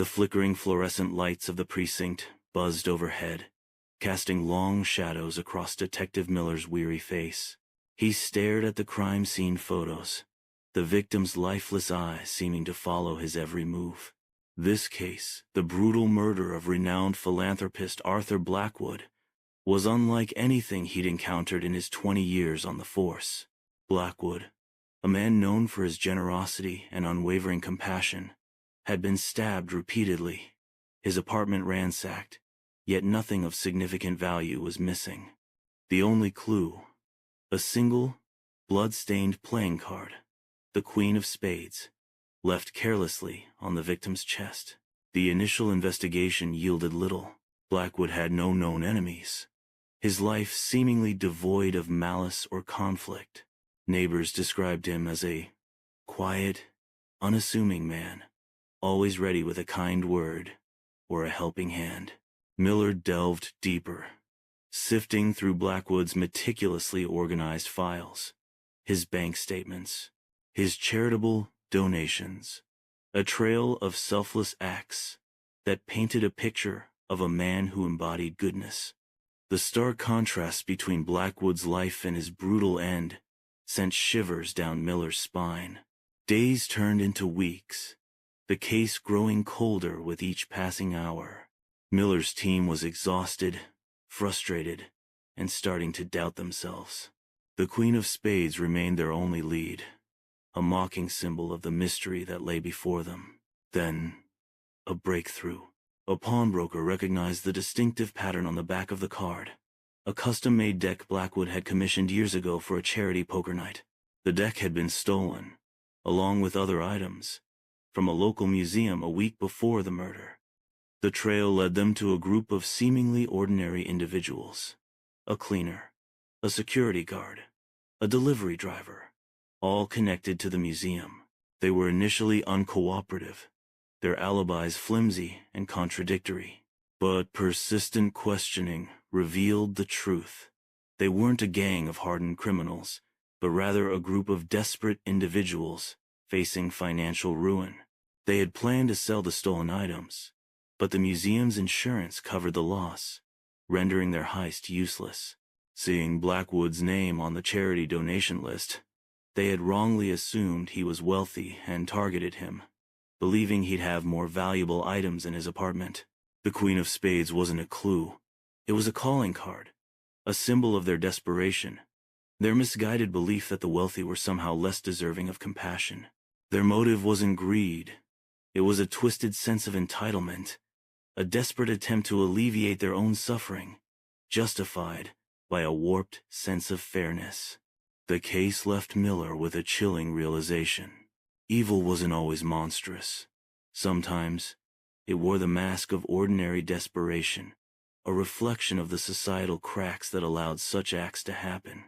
The flickering fluorescent lights of the precinct buzzed overhead, casting long shadows across Detective Miller's weary face. He stared at the crime scene photos, the victim's lifeless eyes seeming to follow his every move. This case, the brutal murder of renowned philanthropist Arthur Blackwood, was unlike anything he'd encountered in his 20 years on the force. Blackwood, a man known for his generosity and unwavering compassion, had been stabbed repeatedly, his apartment ransacked, yet nothing of significant value was missing. The only clue, a single, blood-stained playing card, the Queen of Spades, left carelessly on the victim's chest. The initial investigation yielded little. Blackwood had no known enemies, his life seemingly devoid of malice or conflict. Neighbors described him as a quiet, unassuming man, always ready with a kind word or a helping hand. Miller delved deeper, sifting through Blackwood's meticulously organized files, his bank statements, his charitable donations, a trail of selfless acts that painted a picture of a man who embodied goodness. The stark contrast between Blackwood's life and his brutal end sent shivers down Miller's spine. Days turned into weeks, the case growing colder with each passing hour. Miller's team was exhausted, frustrated, and starting to doubt themselves. The Queen of Spades remained their only lead, a mocking symbol of the mystery that lay before them. Then, a breakthrough. A pawnbroker recognized the distinctive pattern on the back of the card, a custom-made deck Blackwood had commissioned years ago for a charity poker night. The deck had been stolen, along with other items, from a local museum a week before the murder. The trail led them to a group of seemingly ordinary individuals: a cleaner, a security guard, a delivery driver, all connected to the museum. They were initially uncooperative, their alibis flimsy and contradictory. But persistent questioning revealed the truth. They weren't a gang of hardened criminals, but rather a group of desperate individuals facing financial ruin. They had planned to sell the stolen items, but the museum's insurance covered the loss, rendering their heist useless. Seeing Blackwood's name on the charity donation list, they had wrongly assumed he was wealthy and targeted him, believing he'd have more valuable items in his apartment. The Queen of Spades wasn't a clue. It was a calling card, a symbol of their desperation, their misguided belief that the wealthy were somehow less deserving of compassion. Their motive wasn't greed. It was a twisted sense of entitlement, a desperate attempt to alleviate their own suffering, justified by a warped sense of fairness. The case left Miller with a chilling realization. Evil wasn't always monstrous. Sometimes, it wore the mask of ordinary desperation, a reflection of the societal cracks that allowed such acts to happen.